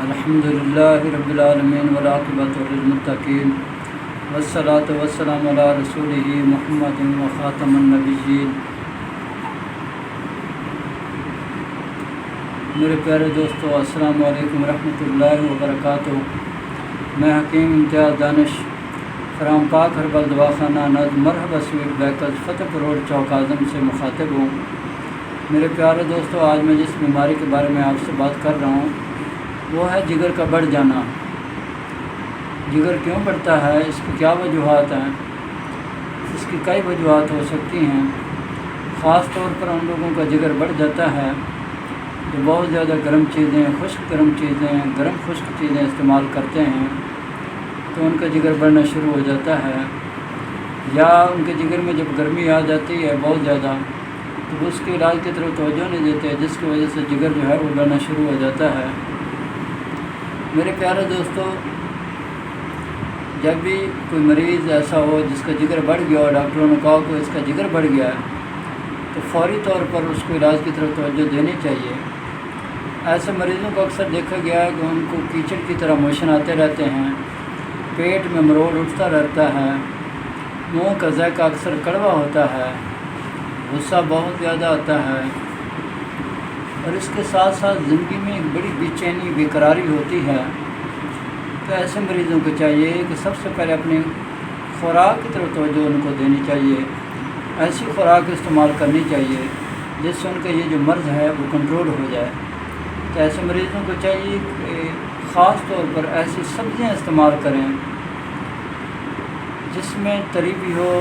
الحمدللہ رب العالمین والعاقبۃ للمتقین والصلاۃ والسلام علی رسولہ محمد وخاتم النبیین۔ میرے پیارے دوستو، السلام علیکم ورحمۃ اللہ وبرکاتہ۔ میں حکیم امتیاز دانش فرام پاک ہربل دواخانہ ند مرحبا سویٹ بیکرز فتح پور روڈ چوک اعظم سے مخاطب ہوں۔ میرے پیارے دوستو، آج میں جس بیماری کے بارے میں آپ سے بات کر رہا ہوں وہ ہے جگر کا بڑھ جانا۔ جگر کیوں بڑھتا ہے، اس کی کیا وجوہات ہیں؟ اس کی کئی وجوہات ہو سکتی ہیں۔ خاص طور پر ان لوگوں کا جگر بڑھ جاتا ہے جو بہت زیادہ گرم چیزیں، گرم خشک چیزیں استعمال کرتے ہیں، تو ان کا جگر بڑھنا شروع ہو جاتا ہے۔ یا ان کے جگر میں جب گرمی آ جاتی ہے بہت زیادہ، تو اس کے علاج کی طرف توجہ نہیں دیتے، جس کی وجہ سے جگر جو ہے وہ بڑھنا شروع ہو جاتا ہے۔ میرے پیارے دوستو، جب بھی کوئی مریض ایسا ہو جس کا جگر بڑھ گیا اور ڈاکٹروں نے کہا کہ اس کا جگر بڑھ گیا ہے، تو فوری طور پر اس کو علاج کی طرف توجہ دینی چاہیے۔ ایسے مریضوں کو اکثر دیکھا گیا ہے کہ ان کو کیچڑ کی طرح موشن آتے رہتے ہیں، پیٹ میں مروڑ اٹھتا رہتا ہے، منہ کا ذائقہ اکثر کڑوا ہوتا ہے، غصہ بہت زیادہ آتا ہے، اور اس کے ساتھ ساتھ زندگی میں ایک بڑی بے چینی، بے قراری ہوتی ہے۔ تو ایسے مریضوں کو چاہیے کہ سب سے پہلے اپنی خوراک کی طرف توجہ ان کو دینی چاہیے، ایسی خوراک استعمال کرنی چاہیے جس سے ان کا یہ جو مرض ہے وہ کنٹرول ہو جائے۔ تو ایسے مریضوں کو چاہیے کہ خاص طور پر ایسی سبزیاں استعمال کریں جس میں تری بھی ہو،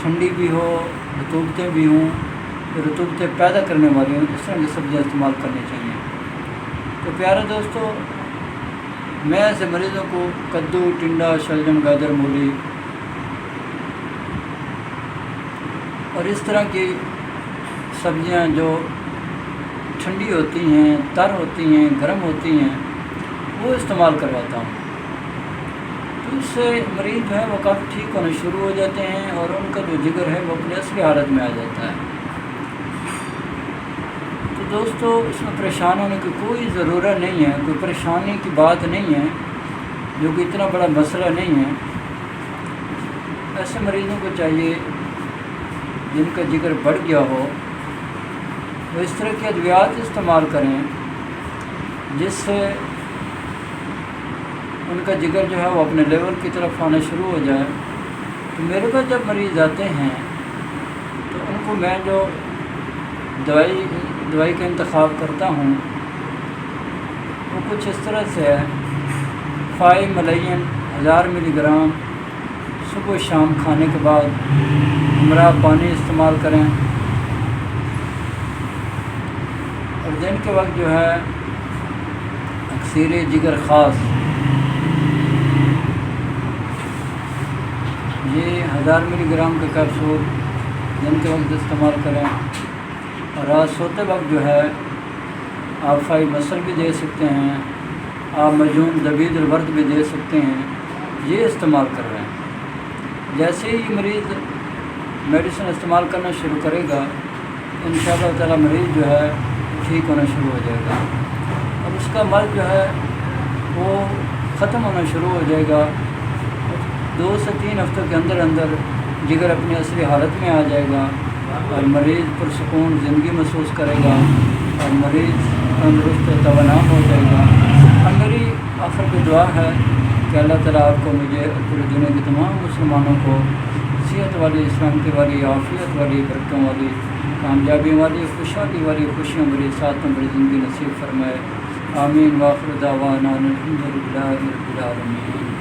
ٹھنڈی بھی ہو، رطوبتیں بھی ہوں، رطوبتیں پیدا کرنے والی ہوں، اس طرح کی سبزیاں استعمال کرنی چاہیے۔ تو پیارے دوستو، میں ایسے مریضوں کو کدو، ٹنڈا، شلجم، گاجر، مولی اور اس طرح کی سبزیاں جو ٹھنڈی ہوتی ہیں، تر ہوتی ہیں، گرم ہوتی ہیں، وہ استعمال کرواتا ہوں۔ تو اس سے مریض جو ہے وہ کافی ٹھیک ہونے شروع ہو جاتے ہیں اور ان کا جو جگر ہے وہ اپنی اصلی حالت میں آ جاتا ہے۔ تو دوستو، اس میں پریشان ہونے کی کوئی ضرورت نہیں ہے، کوئی پریشانی کی بات نہیں ہے، جو کہ اتنا بڑا مسئلہ نہیں ہے۔ ایسے مریضوں کو چاہیے جن کا جگر بڑھ گیا ہو وہ اس طرح کی ادویات استعمال کریں جس سے ان کا جگر جو ہے وہ اپنے لیول کی طرف آنا شروع ہو جائے۔ تو میرے پاس جب مریض آتے ہیں تو ان کو میں جو دوائی کا انتخاب کرتا ہوں وہ کچھ اس طرح سے ہے: 5 ملین 1000 ملی گرام صبح شام کھانے کے بعد ہمراہ پانی استعمال کریں، اور دن کے وقت جو ہے اکسیر جگر خاص یہ 1000 ملی گرام کا کیپسول دن کے وقت استعمال کریں، اور رات سوتے وقت جو ہے آپ 5 مصر بھی دے سکتے ہیں، آپ مجون دبید الورد بھی دے سکتے ہیں، یہ استعمال کر رہے ہیں۔ جیسے ہی مریض میڈیسن استعمال کرنا شروع کرے گا، انشاءاللہ تعالی مریض جو ہے ٹھیک ہونا شروع ہو جائے گا، اور اس کا مرض جو ہے وہ ختم ہونا شروع ہو جائے گا۔ 2 سے 3 ہفتوں کے اندر جگر اپنی اصلی حالت میں آ جائے گا اور مریض پرسکون زندگی محسوس کرے گا اور مریض تندرست و توانا ہو جائے گا۔ اور میری آخر کی دعا ہے کہ اللہ تعالیٰ آپ کو، مجھے اور پوری دنیا کے تمام مسلمانوں کو صحت والی، سلامتی والی، عافیت والی، برکتوں والی، کامیابی والی، خوشحالی والی، خوشیوں بری، ساتھ میں بڑی زندگی نصیب فرمائے۔ آمین۔ وآخر دعوانا الحمدللہ رب العالمین۔